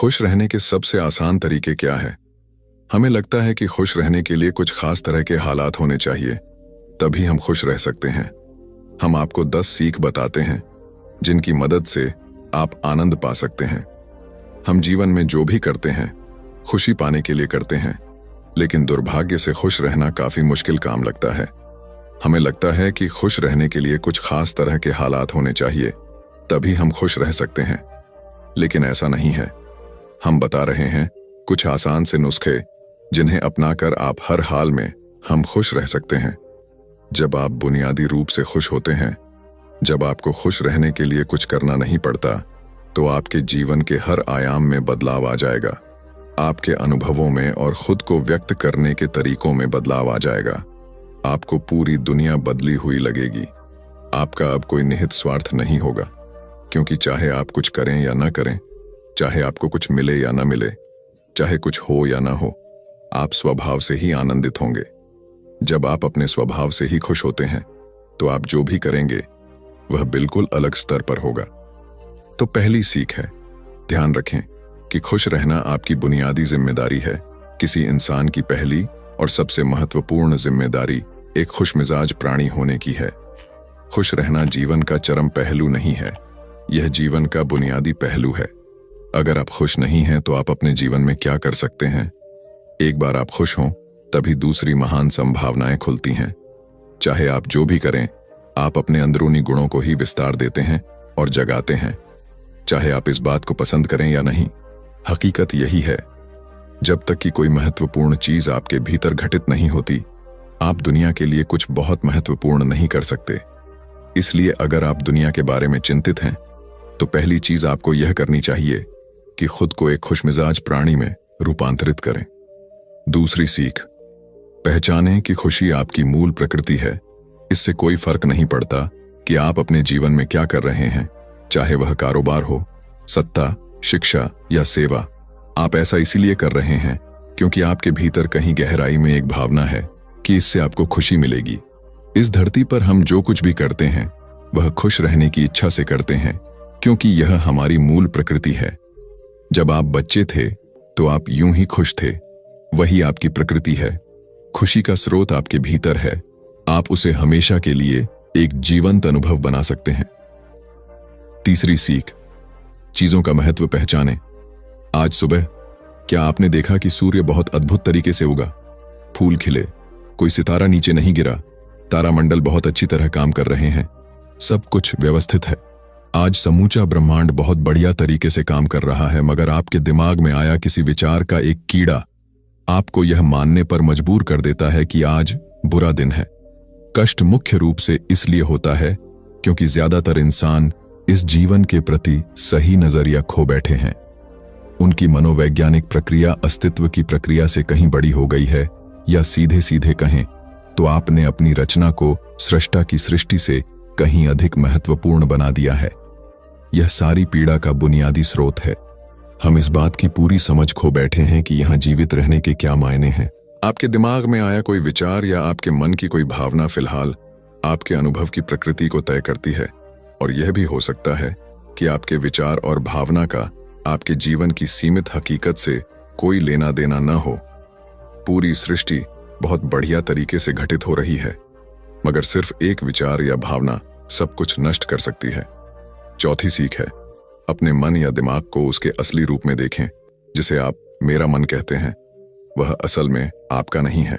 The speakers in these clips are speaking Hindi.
खुश रहने के सबसे आसान तरीके क्या है? हमें लगता है कि खुश रहने के लिए कुछ खास तरह के हालात होने चाहिए, तभी हम खुश रह सकते हैं। हम आपको 10 सीख बताते हैं जिनकी मदद से आप आनंद पा सकते हैं। हम जीवन में जो भी करते हैं खुशी पाने के लिए करते हैं, लेकिन दुर्भाग्य से खुश रहना काफी मुश्किल काम लगता है। हमें लगता है कि खुश रहने के लिए कुछ खास तरह के हालात होने चाहिए, तभी हम खुश रह सकते हैं, लेकिन ऐसा नहीं है। हम बता रहे हैं कुछ आसान से नुस्खे जिन्हें अपनाकर आप हर हाल में हम खुश रह सकते हैं। जब आप बुनियादी रूप से खुश होते हैं, जब आपको खुश रहने के लिए कुछ करना नहीं पड़ता, तो आपके जीवन के हर आयाम में बदलाव आ जाएगा। आपके अनुभवों में और खुद को व्यक्त करने के तरीकों में बदलाव आ जाएगा। आपको पूरी दुनिया बदली हुई लगेगी। आपका अब कोई निहित स्वार्थ नहीं होगा, क्योंकि चाहे आप कुछ करें या न करें, चाहे आपको कुछ मिले या न मिले, चाहे कुछ हो या न हो, आप स्वभाव से ही आनंदित होंगे। जब आप अपने स्वभाव से ही खुश होते हैं, तो आप जो भी करेंगे वह बिल्कुल अलग स्तर पर होगा। तो पहली सीख है, ध्यान रखें कि खुश रहना आपकी बुनियादी जिम्मेदारी है। किसी इंसान की पहली और सबसे महत्वपूर्ण जिम्मेदारी एक खुशमिजाज प्राणी होने की है। खुश रहना जीवन का चरम पहलू नहीं है, यह जीवन का बुनियादी पहलू है। अगर आप खुश नहीं हैं तो आप अपने जीवन में क्या कर सकते हैं? एक बार आप खुश हों, तभी दूसरी महान संभावनाएं खुलती हैं। चाहे आप जो भी करें, आप अपने अंदरूनी गुणों को ही विस्तार देते हैं और जगाते हैं। चाहे आप इस बात को पसंद करें या नहीं, हकीकत यही है। जब तक कि कोई महत्वपूर्ण चीज आपके भीतर घटित नहीं होती, आप दुनिया के लिए कुछ बहुत महत्वपूर्ण नहीं कर सकते। इसलिए अगर आप दुनिया के बारे में चिंतित हैं, तो पहली चीज आपको यह करनी चाहिए कि खुद को एक खुशमिजाज प्राणी में रूपांतरित करें। दूसरी सीख, पहचानें कि खुशी आपकी मूल प्रकृति है। इससे कोई फर्क नहीं पड़ता कि आप अपने जीवन में क्या कर रहे हैं, चाहे वह कारोबार हो, सत्ता, शिक्षा या सेवा। आप ऐसा इसीलिए कर रहे हैं क्योंकि आपके भीतर कहीं गहराई में एक भावना है कि इससे आपको खुशी मिलेगी। इस धरती पर हम जो कुछ भी करते हैं वह खुश रहने की इच्छा से करते हैं, क्योंकि यह हमारी मूल प्रकृति है। जब आप बच्चे थे तो आप यूं ही खुश थे, वही आपकी प्रकृति है। खुशी का स्रोत आपके भीतर है। आप उसे हमेशा के लिए एक जीवंत अनुभव बना सकते हैं। तीसरी सीख, चीजों का महत्व पहचानें। आज सुबह क्या आपने देखा कि सूर्य बहुत अद्भुत तरीके से उगा? फूल खिले, कोई सितारा नीचे नहीं गिरा, तारामंडल बहुत अच्छी तरह काम कर रहे हैं, सब कुछ व्यवस्थित है। आज समूचा ब्रह्मांड बहुत बढ़िया तरीके से काम कर रहा है, मगर आपके दिमाग में आया किसी विचार का एक कीड़ा आपको यह मानने पर मजबूर कर देता है कि आज बुरा दिन है। कष्ट मुख्य रूप से इसलिए होता है क्योंकि ज्यादातर इंसान इस जीवन के प्रति सही नजरिया खो बैठे हैं। उनकी मनोवैज्ञानिक प्रक्रिया अस्तित्व की प्रक्रिया से कहीं बड़ी हो गई है, या सीधे सीधे कहें तो आपने अपनी रचना को सृष्टा की सृष्टि से कहीं अधिक महत्वपूर्ण बना दिया है। यह सारी पीड़ा का बुनियादी स्रोत है। हम इस बात की पूरी समझ खो बैठे हैं कि यहां जीवित रहने के क्या मायने हैं। आपके दिमाग में आया कोई विचार या आपके मन की कोई भावना फिलहाल आपके अनुभव की प्रकृति को तय करती है, और यह भी हो सकता है कि आपके विचार और भावना का आपके जीवन की सीमित हकीकत से कोई लेना देना न हो। पूरी सृष्टि बहुत बढ़िया तरीके से घटित हो रही है, मगर सिर्फ एक विचार या भावना सब कुछ नष्ट कर सकती है। चौथी सीख है, अपने मन या दिमाग को उसके असली रूप में देखें। जिसे आप मेरा मन कहते हैं, वह असल में आपका नहीं है।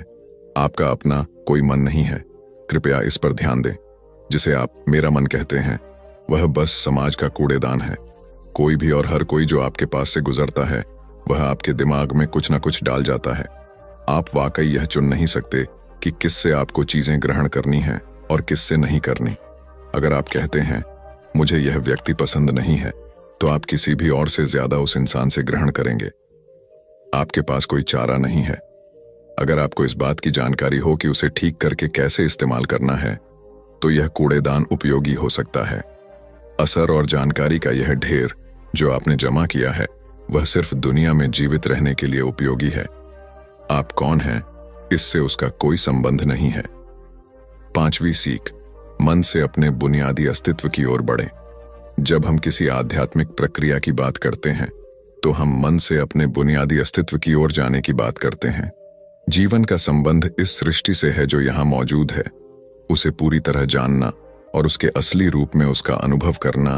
आपका अपना कोई मन नहीं है, कृपया इस पर ध्यान दें। जिसे आप मेरा मन कहते हैं, वह बस समाज का कूड़ेदान है। कोई भी और हर कोई जो आपके पास से गुजरता है, वह आपके दिमाग में कुछ न कुछ डाल जाता है। आप वाकई यह चुन नहीं सकते कि किससे आपको चीजें ग्रहण करनी हैं और किससे नहीं करनी। अगर आप कहते हैं मुझे यह व्यक्ति पसंद नहीं है, तो आप किसी भी और से ज्यादा उस इंसान से ग्रहण करेंगे। आपके पास कोई चारा नहीं है। अगर आपको इस बात की जानकारी हो कि उसे ठीक करके कैसे इस्तेमाल करना है, तो यह कूड़ेदान उपयोगी हो सकता है। असर और जानकारी का यह ढेर जो आपने जमा किया है, वह सिर्फ दुनिया में जीवित रहने के लिए उपयोगी है। आप कौन हैं, इससे उसका कोई संबंध नहीं है। पांचवी सीख, मन से अपने बुनियादी अस्तित्व की ओर बढ़ें। जब हम किसी आध्यात्मिक प्रक्रिया की बात करते हैं, तो हम मन से अपने बुनियादी अस्तित्व की ओर जाने की बात करते हैं। जीवन का संबंध इस सृष्टि से है जो यहाँ मौजूद है। उसे पूरी तरह जानना और उसके असली रूप में उसका अनुभव करना,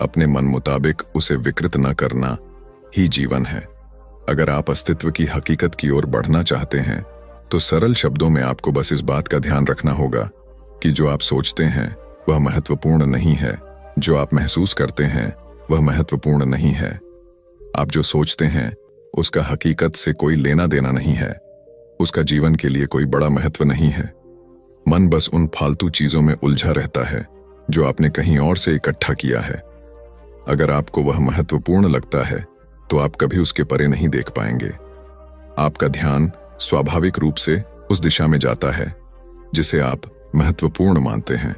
अपने मन मुताबिक उसे विकृत न करना ही जीवन है। अगर आप अस्तित्व की हकीकत की ओर बढ़ना चाहते हैं तो सरल शब्दों में आपको बस इस बात का ध्यान रखना होगा कि जो आप सोचते हैं वह महत्वपूर्ण नहीं है, जो आप महसूस करते हैं वह महत्वपूर्ण नहीं है। आप जो सोचते हैं उसका हकीकत से कोई लेना देना नहीं है, उसका जीवन के लिए कोई बड़ा महत्व नहीं है। मन बस उन फालतू चीजों में उलझा रहता है जो आपने कहीं और से इकट्ठा किया है। अगर आपको वह महत्वपूर्ण लगता है तो आप कभी उसके परे नहीं देख पाएंगे। आपका ध्यान स्वाभाविक रूप से उस दिशा में जाता है जिसे आप महत्वपूर्ण मानते हैं।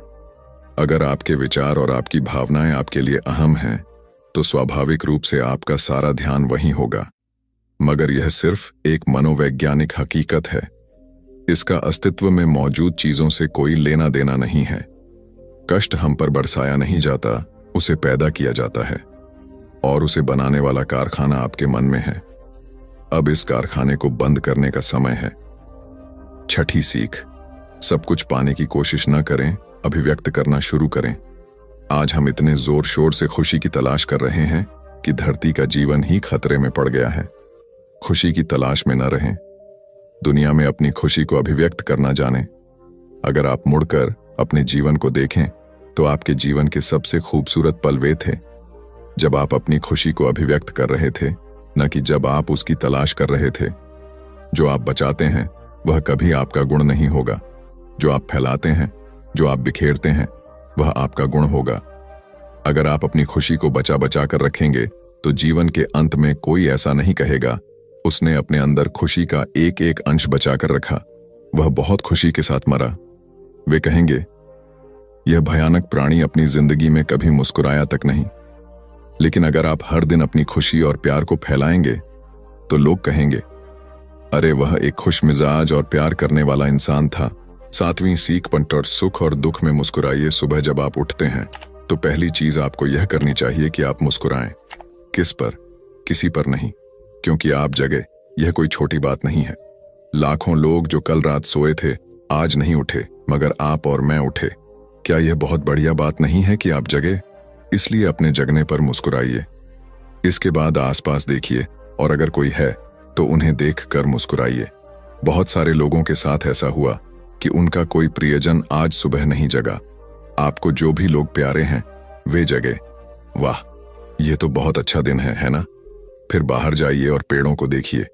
अगर आपके विचार और आपकी भावनाएं आपके लिए अहम हैं तो स्वाभाविक रूप से आपका सारा ध्यान वहीं होगा। मगर यह सिर्फ एक मनोवैज्ञानिक हकीकत है। इसका अस्तित्व में मौजूद चीजों से कोई लेना देना नहीं है। कष्ट हम पर बरसाया नहीं जाता, उसे पैदा किया जाता है और उसे बनाने वाला कारखाना आपके मन में है। अब इस कारखाने को बंद करने का समय है। छठी सीख, सब कुछ पाने की कोशिश न करें, अभिव्यक्त करना शुरू करें। आज हम इतने जोर शोर से खुशी की तलाश कर रहे हैं कि धरती का जीवन ही खतरे में पड़ गया है। खुशी की तलाश में न रहें, दुनिया में अपनी खुशी को अभिव्यक्त करना जानें। अगर आप मुड़कर अपने जीवन को देखें तो आपके जीवन के सबसे खूबसूरत पल वे थे जब आप अपनी खुशी को अभिव्यक्त कर रहे थे, न कि जब आप उसकी तलाश कर रहे थे। जो आप बचाते हैं वह कभी आपका गुण नहीं होगा। जो आप फैलाते हैं, जो आप बिखेरते हैं, वह आपका गुण होगा। अगर आप अपनी खुशी को बचा बचा कर रखेंगे तो जीवन के अंत में कोई ऐसा नहीं कहेगा उसने अपने अंदर खुशी का एक एक अंश बचा कर रखा, वह बहुत खुशी के साथ मरा। वे कहेंगे, यह भयानक प्राणी अपनी जिंदगी में कभी मुस्कुराया तक नहीं। लेकिन अगर आप हर दिन अपनी खुशी और प्यार को फैलाएंगे तो लोग कहेंगे, अरे वह एक खुश मिजाज और प्यार करने वाला इंसान था। 7वीं सीख पंटर, सुख और दुख में मुस्कुराइए। सुबह जब आप उठते हैं तो पहली चीज आपको यह करनी चाहिए कि आप मुस्कुराएं। किस पर? किसी पर नहीं, क्योंकि आप जगे, यह कोई छोटी बात नहीं है। लाखों लोग जो कल रात सोए थे आज नहीं उठे, मगर आप और मैं उठे। क्या यह बहुत बढ़िया बात नहीं है कि आप जगे? इसलिए अपने जगने पर मुस्कुराइए। इसके बाद आसपास देखिए और अगर कोई है तो उन्हें देखकर मुस्कुराइए। बहुत सारे लोगों के साथ ऐसा हुआ कि उनका कोई प्रियजन आज सुबह नहीं जगा। आपको जो भी लोग प्यारे हैं वे जगे। वाह, ये तो बहुत अच्छा दिन है ना? फिर बाहर जाइए और पेड़ों को देखिए,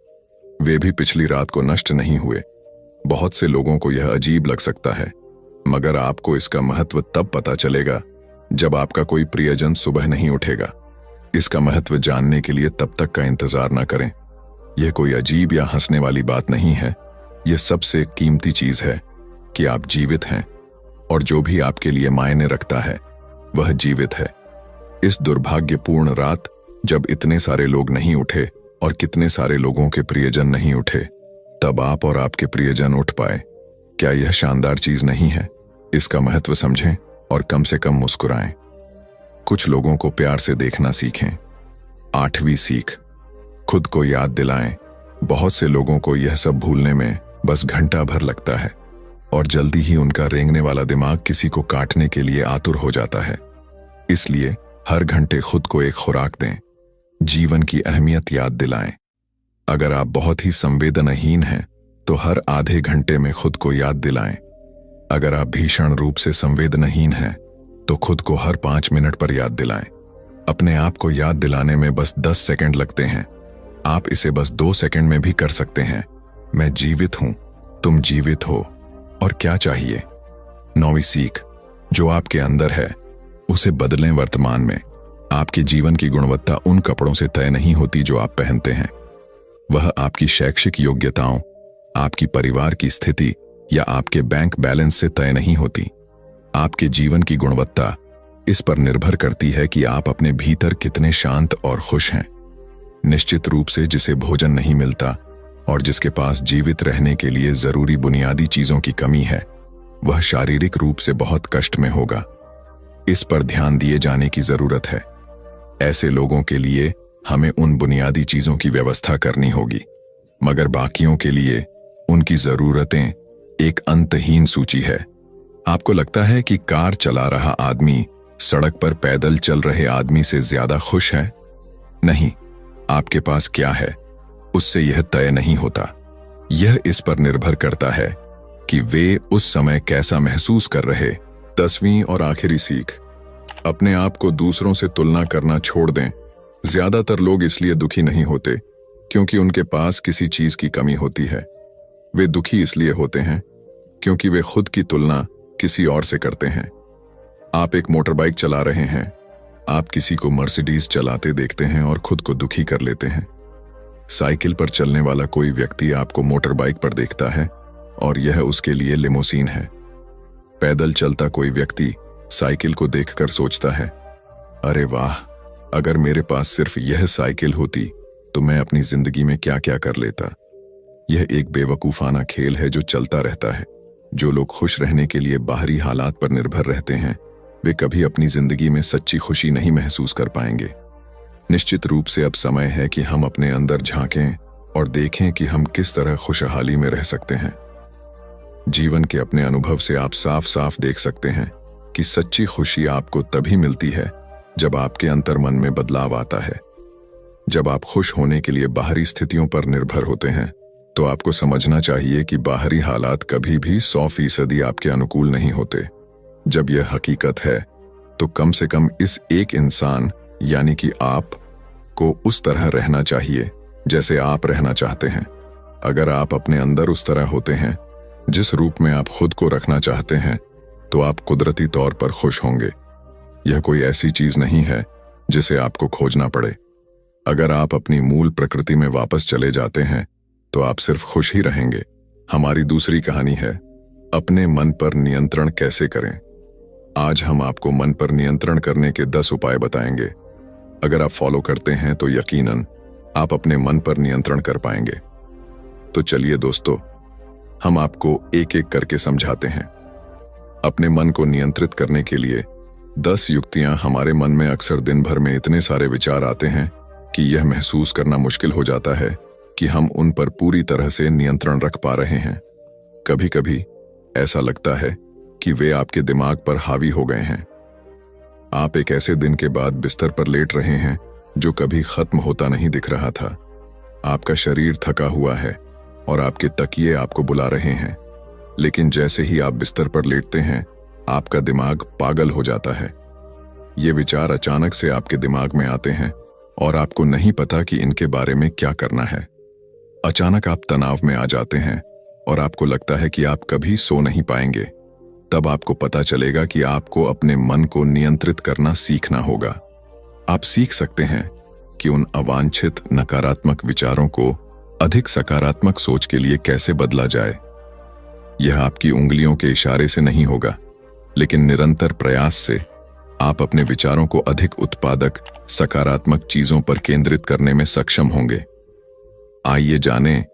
वे भी पिछली रात को नष्ट नहीं हुए। बहुत से लोगों को यह अजीब लग सकता है, मगर आपको इसका महत्व तब पता चलेगा जब आपका कोई प्रियजन सुबह नहीं उठेगा। इसका महत्व जानने के लिए तब तक का इंतजार न करें। यह कोई अजीब या हंसने वाली बात नहीं है। यह सबसे कीमती चीज है कि आप जीवित हैं और जो भी आपके लिए मायने रखता है वह जीवित है। इस दुर्भाग्यपूर्ण रात जब इतने सारे लोग नहीं उठे और कितने सारे लोगों के प्रियजन नहीं उठे, तब आप और आपके प्रियजन उठ पाए। क्या यह शानदार चीज नहीं है? इसका महत्व समझें और कम से कम मुस्कुराएं। कुछ लोगों को प्यार से देखना सीखें। 8वीं सीख, खुद को याद दिलाएं। बहुत से लोगों को यह सब भूलने में बस घंटा भर लगता है और जल्दी ही उनका रेंगने वाला दिमाग किसी को काटने के लिए आतुर हो जाता है। इसलिए हर घंटे खुद को एक खुराक दें, जीवन की अहमियत याद दिलाएं। अगर आप बहुत ही संवेदनहीन हैं तो हर आधे घंटे में खुद को याद दिलाएं। अगर आप भीषण रूप से संवेदनहीन हैं तो खुद को हर 5 मिनट पर याद दिलाएं। अपने आप को याद दिलाने में बस 10 सेकंड लगते हैं। आप इसे बस 2 सेकंड में भी कर सकते हैं। मैं जीवित हूं, तुम जीवित हो, और क्या चाहिए? 9वीं सीख, जो आपके अंदर है उसे बदलें वर्तमान में। आपके जीवन की गुणवत्ता उन कपड़ों से तय नहीं होती जो आप पहनते हैं। वह आपकी शैक्षिक योग्यताओं, आपकी परिवार की स्थिति या आपके बैंक बैलेंस से तय नहीं होती। आपके जीवन की गुणवत्ता इस पर निर्भर करती है कि आप अपने भीतर कितने शांत और खुश हैं। निश्चित रूप से जिसे भोजन नहीं मिलता और जिसके पास जीवित रहने के लिए जरूरी बुनियादी चीजों की कमी है, वह शारीरिक रूप से बहुत कष्ट में होगा। इस पर ध्यान दिए जाने की जरूरत है। ऐसे लोगों के लिए हमें उन बुनियादी चीजों की व्यवस्था करनी होगी, मगर बाकियों के लिए उनकी जरूरतें एक अंतहीन सूची है। आपको लगता है कि कार चला रहा आदमी सड़क पर पैदल चल रहे आदमी से ज्यादा खुश है? नहीं, आपके पास क्या है उससे यह तय नहीं होता। यह इस पर निर्भर करता है कि वे उस समय कैसा महसूस कर रहे। 10वीं और आखिरी सीख, अपने आप को दूसरों से तुलना करना छोड़ दें। ज्यादातर लोग इसलिए दुखी नहीं होते क्योंकि उनके पास किसी चीज की कमी होती है। वे दुखी इसलिए होते हैं क्योंकि वे खुद की तुलना किसी और से करते हैं। आप एक मोटरबाइक चला रहे हैं, आप किसी को मर्सिडीज चलाते देखते हैं और खुद को दुखी कर लेते हैं। साइकिल पर चलने वाला कोई व्यक्ति आपको मोटरबाइक पर देखता है और यह उसके लिए लिमोसीन है। पैदल चलता कोई व्यक्ति साइकिल को देखकर सोचता है, अरे वाह, अगर मेरे पास सिर्फ यह साइकिल होती तो मैं अपनी जिंदगी में क्या क्या कर लेता। यह एक बेवकूफाना खेल है जो चलता रहता है। जो लोग खुश रहने के लिए बाहरी हालात पर निर्भर रहते हैं, वे कभी अपनी जिंदगी में सच्ची खुशी नहीं महसूस कर पाएंगे। निश्चित रूप से अब समय है कि हम अपने अंदर झांकें और देखें कि हम किस तरह खुशहाली में रह सकते हैं। जीवन के अपने अनुभव से आप साफ साफ देख सकते हैं कि सच्ची खुशी आपको तभी मिलती है जब आपके अंतर्मन में बदलाव आता है। जब आप खुश होने के लिए बाहरी स्थितियों पर निर्भर होते हैं तो आपको समझना चाहिए कि बाहरी हालात कभी भी 100% आपके अनुकूल नहीं होते। जब यह हकीकत है तो कम से कम इस एक इंसान यानी कि आप को उस तरह रहना चाहिए जैसे आप रहना चाहते हैं। अगर आप अपने अंदर उस तरह होते हैं जिस रूप में आप खुद को रखना चाहते हैं तो आप कुदरती तौर पर खुश होंगे। यह कोई ऐसी चीज नहीं है जिसे आपको खोजना पड़े। अगर आप अपनी मूल प्रकृति में वापस चले जाते हैं तो आप सिर्फ खुश ही रहेंगे। हमारी दूसरी कहानी है अपने मन पर नियंत्रण कैसे करें। आज हम आपको मन पर नियंत्रण करने के 10 उपाय बताएंगे। अगर आप फॉलो करते हैं तो यकीनन आप अपने मन पर नियंत्रण कर पाएंगे। तो चलिए दोस्तों, हम आपको एक एक करके समझाते हैं। अपने मन को नियंत्रित करने के लिए 10 युक्तियां। हमारे मन में अक्सर दिन भर में इतने सारे विचार आते हैं कि यह महसूस करना मुश्किल हो जाता है कि हम उन पर पूरी तरह से नियंत्रण रख पा रहे हैं। कभी कभी ऐसा लगता है कि वे आपके दिमाग पर हावी हो गए हैं। आप एक ऐसे दिन के बाद बिस्तर पर लेट रहे हैं जो कभी खत्म होता नहीं दिख रहा था। आपका शरीर थका हुआ है और आपके तकिए आपको बुला रहे हैं, लेकिन जैसे ही आप बिस्तर पर लेटते हैं आपका दिमाग पागल हो जाता है। ये विचार अचानक से आपके दिमाग में आते हैं और आपको नहीं पता कि इनके बारे में क्या करना है। अचानक आप तनाव में आ जाते हैं और आपको लगता है कि आप कभी सो नहीं पाएंगे। तब आपको पता चलेगा कि आपको अपने मन को नियंत्रित करना सीखना होगा। आप सीख सकते हैं कि उन अवांछित नकारात्मक विचारों को अधिक सकारात्मक सोच के लिए कैसे बदला जाए। यह आपकी उंगलियों के इशारे से नहीं होगा, लेकिन निरंतर प्रयास से आप अपने विचारों को अधिक उत्पादक, सकारात्मक चीजों पर केंद्रित करने में सक्षम होंगे। आइए जानें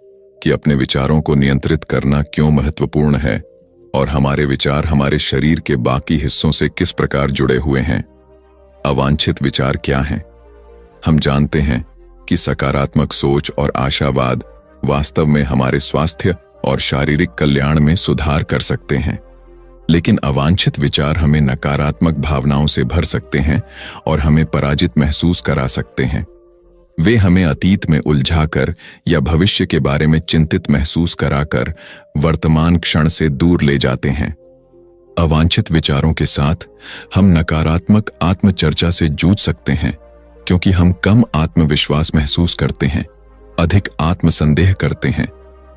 कि अपने विचारों को नियंत्रित करना क्यों महत्वपूर्ण है और हमारे विचार हमारे शरीर के बाकी हिस्सों से किस प्रकार जुड़े हुए हैं। अवांछित विचार क्या हैं? हम जानते हैं कि सकारात्मक सोच और आशावाद वास्तव में हमारे स्वास्थ्य और शारीरिक कल्याण में सुधार कर सकते हैं, लेकिन अवांछित विचार हमें नकारात्मक भावनाओं से भर सकते हैं और हमें पराजित महसूस करा सकते हैं। वे हमें अतीत में उलझाकर या भविष्य के बारे में चिंतित महसूस कराकर वर्तमान क्षण से दूर ले जाते हैं। अवांछित विचारों के साथ हम नकारात्मक आत्मचर्चा से जूझ सकते हैं क्योंकि हम कम आत्मविश्वास महसूस करते हैं, अधिक आत्मसंदेह करते हैं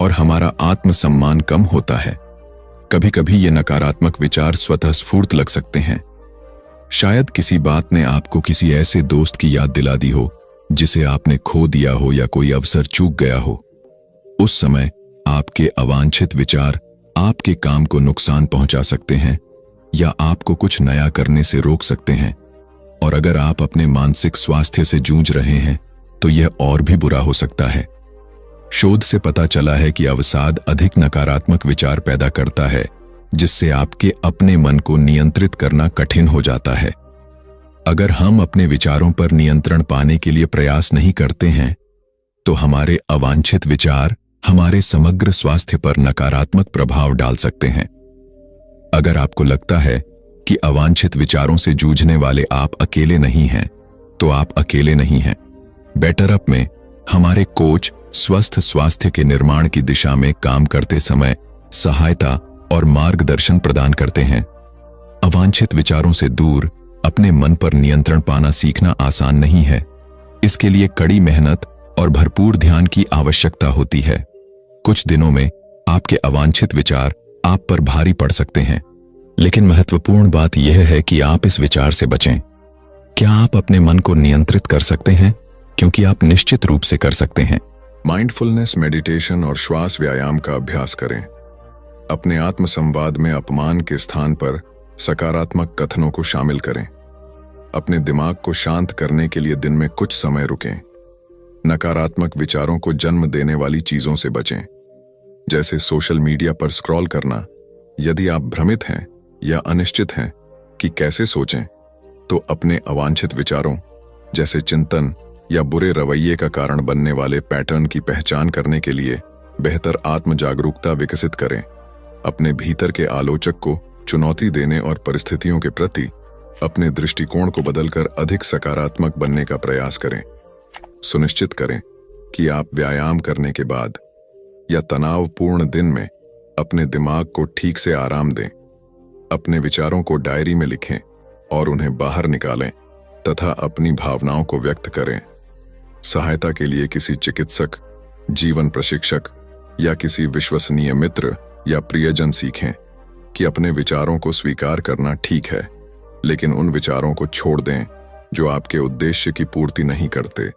और हमारा आत्मसम्मान कम होता है। कभी कभी ये नकारात्मक विचार स्वतः स्फूर्त लग सकते हैं। शायद किसी बात ने आपको किसी ऐसे दोस्त की याद दिला दी हो जिसे आपने खो दिया हो या कोई अवसर चूक गया हो। उस समय आपके अवांछित विचार आपके काम को नुकसान पहुंचा सकते हैं या आपको कुछ नया करने से रोक सकते हैं। और अगर आप अपने मानसिक स्वास्थ्य से जूझ रहे हैं तो यह और भी बुरा हो सकता है। शोध से पता चला है कि अवसाद अधिक नकारात्मक विचार पैदा करता है, जिससे आपके अपने मन को नियंत्रित करना कठिन हो जाता है। अगर हम अपने विचारों पर नियंत्रण पाने के लिए प्रयास नहीं करते हैं, तो हमारे अवांछित विचार हमारे समग्र स्वास्थ्य पर नकारात्मक प्रभाव डाल सकते हैं। अगर आपको लगता है कि अवांछित विचारों से जूझने वाले आप अकेले नहीं हैं, तो आप अकेले नहीं हैं। बेटर अप में हमारे कोच स्वस्थ स्वास्थ्य के निर्माण की दिशा में काम करते समय सहायता और मार्गदर्शन प्रदान करते हैं। अवांछित विचारों से दूर अपने मन पर नियंत्रण पाना सीखना आसान नहीं है। इसके लिए कड़ी मेहनत और भरपूर ध्यान की आवश्यकता होती है। कुछ दिनों में आपके अवांछित विचार आप पर भारी पड़ सकते हैं, लेकिन महत्वपूर्ण बात यह है कि आप इस विचार से बचें। क्या आप अपने मन को नियंत्रित कर सकते हैं? क्योंकि आप निश्चित रूप से कर सकते हैं। माइंडफुलनेस, मेडिटेशन और श्वास व्यायाम का अभ्यास करें। अपने आत्म संवाद में अपमान के स्थान पर सकारात्मक कथनों को शामिल करें। अपने दिमाग को शांत करने के लिए दिन में कुछ समय रुकें। नकारात्मक विचारों को जन्म देने वाली चीजों से बचें, जैसे सोशल मीडिया पर स्क्रॉल करना। यदि आप भ्रमित हैं या अनिश्चित हैं कि कैसे सोचें, तो अपने अवांछित विचारों जैसे चिंतन या बुरे रवैये का कारण बनने वाले पैटर्न की पहचान करने के लिए बेहतर आत्म जागरूकता विकसित करें। अपने भीतर के आलोचक को चुनौती देने और परिस्थितियों के प्रति अपने दृष्टिकोण को बदलकर अधिक सकारात्मक बनने का प्रयास करें। सुनिश्चित करें कि आप व्यायाम करने के बाद या तनावपूर्ण दिन में अपने दिमाग को ठीक से आराम दें। अपने विचारों को डायरी में लिखें और उन्हें बाहर निकालें तथा अपनी भावनाओं को व्यक्त करें। सहायता के लिए किसी चिकित्सक, जीवन प्रशिक्षक या किसी विश्वसनीय मित्र या प्रियजन सीखें कि अपने विचारों को स्वीकार करना ठीक है, लेकिन उन विचारों को छोड़ दें जो आपके उद्देश्य की पूर्ति नहीं करते।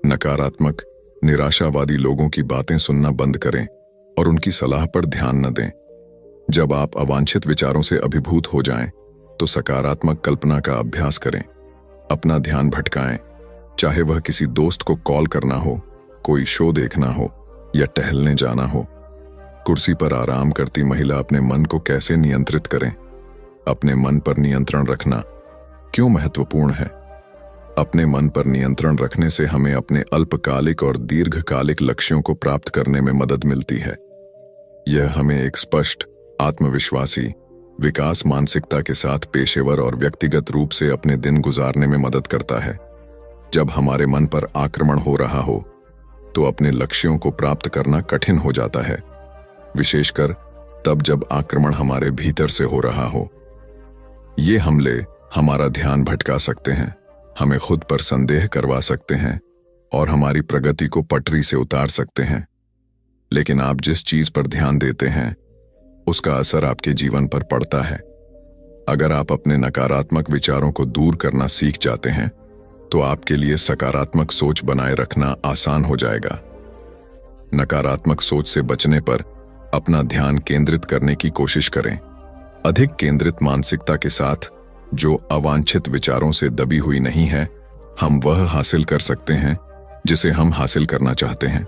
नकारात्मक, निराशावादी लोगों की बातें सुनना बंद करें और उनकी सलाह पर ध्यान न दें। जब आप अवांछित विचारों से अभिभूत हो जाएं, तो सकारात्मक कल्पना का अभ्यास करें। अपना ध्यान भटकाएं, चाहे वह किसी दोस्त को कॉल करना हो, कोई शो देखना हो या टहलने जाना हो। कुर्सी पर आराम करती महिला अपने मन को कैसे नियंत्रित करें? अपने मन पर नियंत्रण रखना क्यों महत्वपूर्ण है? अपने मन पर नियंत्रण रखने से हमें अपने अल्पकालिक और दीर्घकालिक लक्ष्यों को प्राप्त करने में मदद मिलती है। यह हमें एक स्पष्ट, आत्मविश्वासी, विकास मानसिकता के साथ पेशेवर और व्यक्तिगत रूप से अपने दिन गुजारने में मदद करता है। जब हमारे मन पर आक्रमण हो रहा हो, तो अपने लक्ष्यों को प्राप्त करना कठिन हो जाता है, विशेषकर तब जब आक्रमण हमारे भीतर से हो रहा हो। ये हमले हमारा ध्यान भटका सकते हैं, हमें खुद पर संदेह करवा सकते हैं और हमारी प्रगति को पटरी से उतार सकते हैं। लेकिन आप जिस चीज पर ध्यान देते हैं, उसका असर आपके जीवन पर पड़ता है। अगर आप अपने नकारात्मक विचारों को दूर करना सीख जाते हैं, तो आपके लिए सकारात्मक सोच बनाए रखना आसान हो जाएगा। नकारात्मक सोच से बचने पर अपना ध्यान केंद्रित करने की कोशिश करें। अधिक केंद्रित मानसिकता के साथ, जो अवांछित विचारों से दबी हुई नहीं है, हम वह हासिल कर सकते हैं जिसे हम हासिल करना चाहते हैं।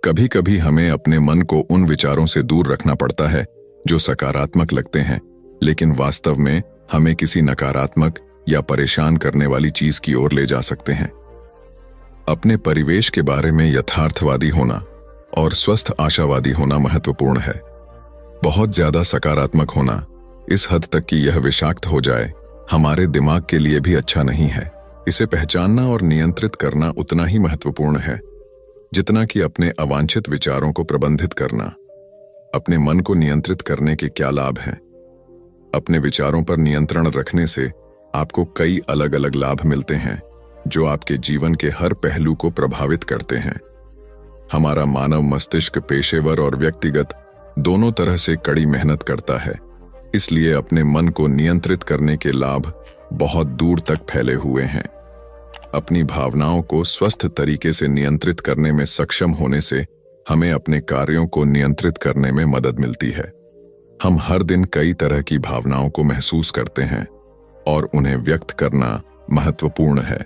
कभी कभी हमें अपने मन को उन विचारों से दूर रखना पड़ता है जो सकारात्मक लगते हैं, लेकिन वास्तव में हमें किसी नकारात्मक या परेशान करने वाली चीज की ओर ले जा सकते हैं। अपने परिवेश के बारे में यथार्थवादी होना और स्वस्थ आशावादी होना महत्वपूर्ण है। बहुत ज्यादा सकारात्मक होना, इस हद तक कि यह विषाक्त हो जाए, हमारे दिमाग के लिए भी अच्छा नहीं है। इसे पहचानना और नियंत्रित करना उतना ही महत्वपूर्ण है जितना कि अपने अवांछित विचारों को प्रबंधित करना। अपने मन को नियंत्रित करने के क्या लाभ हैं? अपने विचारों पर नियंत्रण रखने से आपको कई अलग अलग लाभ मिलते हैं जो आपके जीवन के हर पहलू को प्रभावित करते हैं। हमारा मानव मस्तिष्क पेशेवर और व्यक्तिगत दोनों तरह से कड़ी मेहनत करता है, इसलिए अपने मन को नियंत्रित करने के लाभ बहुत दूर तक फैले हुए हैं। अपनी भावनाओं को स्वस्थ तरीके से नियंत्रित करने में सक्षम होने से हमें अपने कार्यों को नियंत्रित करने में मदद मिलती है। हम हर दिन कई तरह की भावनाओं को महसूस करते हैं और उन्हें व्यक्त करना महत्वपूर्ण है,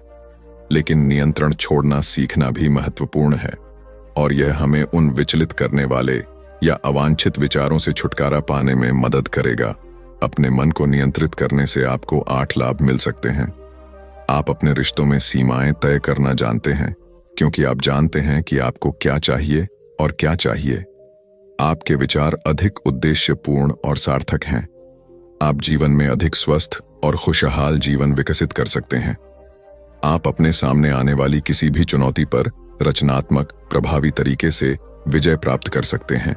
लेकिन नियंत्रण छोड़ना सीखना भी महत्वपूर्ण है, और यह हमें उन विचलित करने वाले या अवांछित विचारों से छुटकारा पाने में मदद करेगा। अपने मन को नियंत्रित करने से आपको 8 लाभ मिल सकते हैं। आप अपने रिश्तों में सीमाएं तय करना जानते हैं, क्योंकि आप जानते हैं कि आपको क्या चाहिए और क्या चाहिए। आपके विचार अधिक उद्देश्यपूर्ण और सार्थक हैं। आप जीवन में अधिक स्वस्थ और खुशहाल जीवन विकसित कर सकते हैं। आप अपने सामने आने वाली किसी भी चुनौती पर रचनात्मक, प्रभावी तरीके से विजय प्राप्त कर सकते हैं।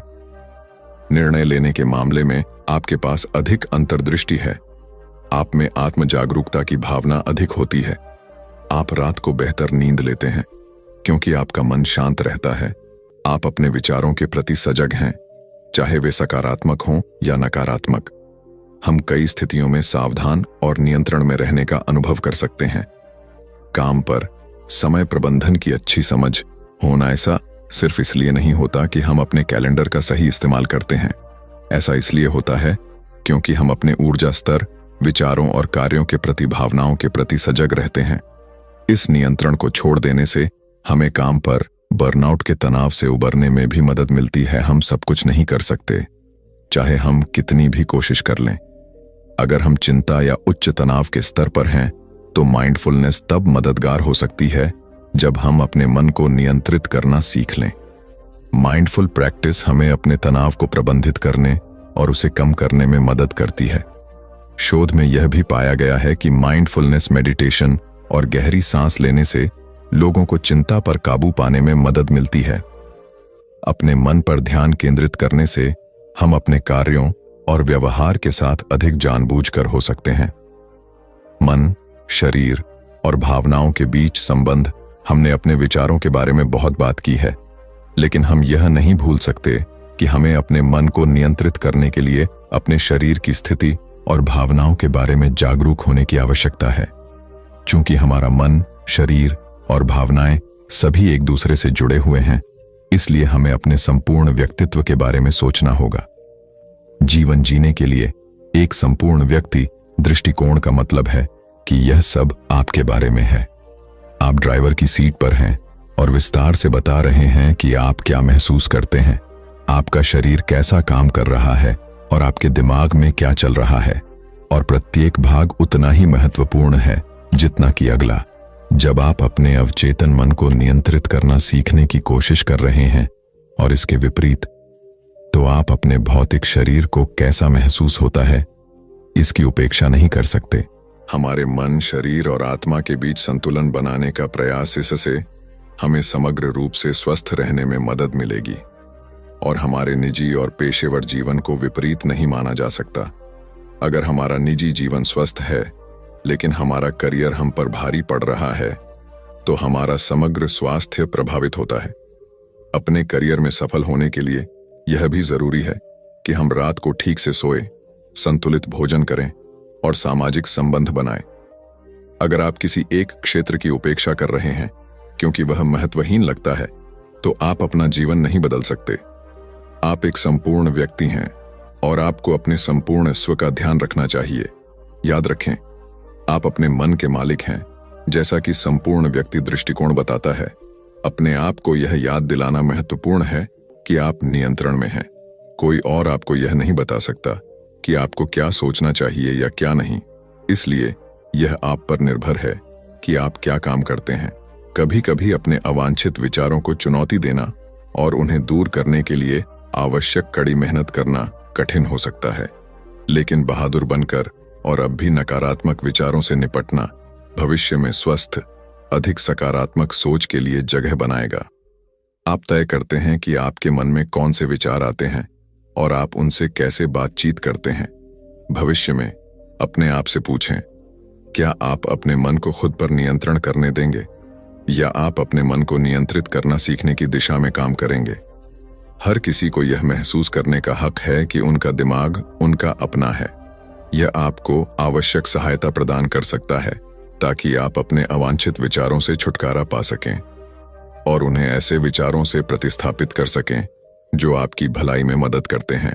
निर्णय लेने के मामले में आपके पास अधिक अंतर्दृष्टि है। आप में आत्म जागरूकता की भावना अधिक होती है। आप रात को बेहतर नींद लेते हैं, क्योंकि आपका मन शांत रहता है। आप अपने विचारों के प्रति सजग हैं, चाहे वे सकारात्मक हों या नकारात्मक। हम कई स्थितियों में सावधान और नियंत्रण में रहने का अनुभव कर सकते हैं। काम पर समय प्रबंधन की अच्छी समझ होना ऐसा सिर्फ इसलिए नहीं होता कि हम अपने कैलेंडर का सही इस्तेमाल करते हैं। ऐसा इसलिए होता है क्योंकि हम अपने ऊर्जा स्तर, विचारों और कार्यों के प्रति, भावनाओं के प्रति सजग रहते हैं। इस नियंत्रण को छोड़ देने से हमें काम पर बर्नआउट के तनाव से उबरने में भी मदद मिलती है। हम सब कुछ नहीं कर सकते, चाहे हम कितनी भी कोशिश कर लें। अगर हम चिंता या उच्च तनाव के स्तर पर हैं, तो माइंडफुलनेस तब मददगार हो सकती है जब हम अपने मन को नियंत्रित करना सीख लें। माइंडफुल प्रैक्टिस हमें अपने तनाव को प्रबंधित करने और उसे कम करने में मदद करती है। शोध में यह भी पाया गया है कि माइंडफुलनेस मेडिटेशन और गहरी सांस लेने से लोगों को चिंता पर काबू पाने में मदद मिलती है। अपने मन पर ध्यान केंद्रित करने से हम अपने कार्यों और व्यवहार के साथ अधिक जानबूझकर हो सकते हैं। मन, शरीर और भावनाओं के बीच संबंध हमने अपने विचारों के बारे में बहुत बात की है, लेकिन हम यह नहीं भूल सकते कि हमें अपने मन को नियंत्रित करने के लिए अपने शरीर की स्थिति और भावनाओं के बारे में जागरूक होने की आवश्यकता है। चूंकि हमारा मन, शरीर और भावनाएं सभी एक दूसरे से जुड़े हुए हैं, इसलिए हमें अपने संपूर्ण व्यक्तित्व के बारे में सोचना होगा। जीवन जीने के लिए एक संपूर्ण व्यक्ति दृष्टिकोण का मतलब है कि यह सब आपके बारे में है। आप ड्राइवर की सीट पर हैं और विस्तार से बता रहे हैं कि आप क्या महसूस करते हैं, आपका शरीर कैसा काम कर रहा है और आपके दिमाग में क्या चल रहा है, और प्रत्येक भाग उतना ही महत्वपूर्ण है जितना कि अगला। जब आप अपने अवचेतन मन को नियंत्रित करना सीखने की कोशिश कर रहे हैं और इसके विपरीत, तो आप अपने भौतिक शरीर को कैसा महसूस होता है, इसकी उपेक्षा नहीं कर सकते। हमारे मन, शरीर और आत्मा के बीच संतुलन बनाने का प्रयास, इससे हमें समग्र रूप से स्वस्थ रहने में मदद मिलेगी और हमारे निजी और पेशेवर जीवन को विपरीत नहीं माना जा सकता। अगर हमारा निजी जीवन स्वस्थ है लेकिन हमारा करियर हम पर भारी पड़ रहा है, तो हमारा समग्र स्वास्थ्य प्रभावित होता है। अपने करियर में सफल होने के लिए यह भी जरूरी है कि हम रात को ठीक से सोएं, संतुलित भोजन करें और सामाजिक संबंध बनाएं। अगर आप किसी एक क्षेत्र की उपेक्षा कर रहे हैं क्योंकि वह महत्वहीन लगता है, तो आप अपना जीवन नहीं बदल सकते। आप एक संपूर्ण व्यक्ति हैं और आपको अपने संपूर्ण स्व का ध्यान रखना चाहिए। याद रखें, आप अपने मन के मालिक हैं, जैसा कि संपूर्ण व्यक्ति दृष्टिकोण बताता है। अपने आप को यह याद दिलाना महत्वपूर्ण है कि आप नियंत्रण में हैं। कोई और आपको यह नहीं बता सकता कि आपको क्या सोचना चाहिए या क्या नहीं, इसलिए यह आप पर निर्भर है कि आप क्या काम करते हैं। कभी कभी अपने अवांछित विचारों को चुनौती देना और उन्हें दूर करने के लिए आवश्यक कड़ी मेहनत करना कठिन हो सकता है, लेकिन बहादुर बनकर और अब भी नकारात्मक विचारों से निपटना भविष्य में स्वस्थ, अधिक सकारात्मक सोच के लिए जगह बनाएगा। आप तय करते हैं कि आपके मन में कौन से विचार आते हैं और आप उनसे कैसे बातचीत करते हैं। भविष्य में अपने आप से पूछें, क्या आप अपने मन को खुद पर नियंत्रण करने देंगे या आप अपने मन को नियंत्रित करना सीखने की दिशा में काम करेंगे। हर किसी को यह महसूस करने का हक है कि उनका दिमाग उनका अपना है। यह आपको आवश्यक सहायता प्रदान कर सकता है ताकि आप अपने अवांछित विचारों से छुटकारा पा सकें और उन्हें ऐसे विचारों से प्रतिस्थापित कर सकें जो आपकी भलाई में मदद करते हैं।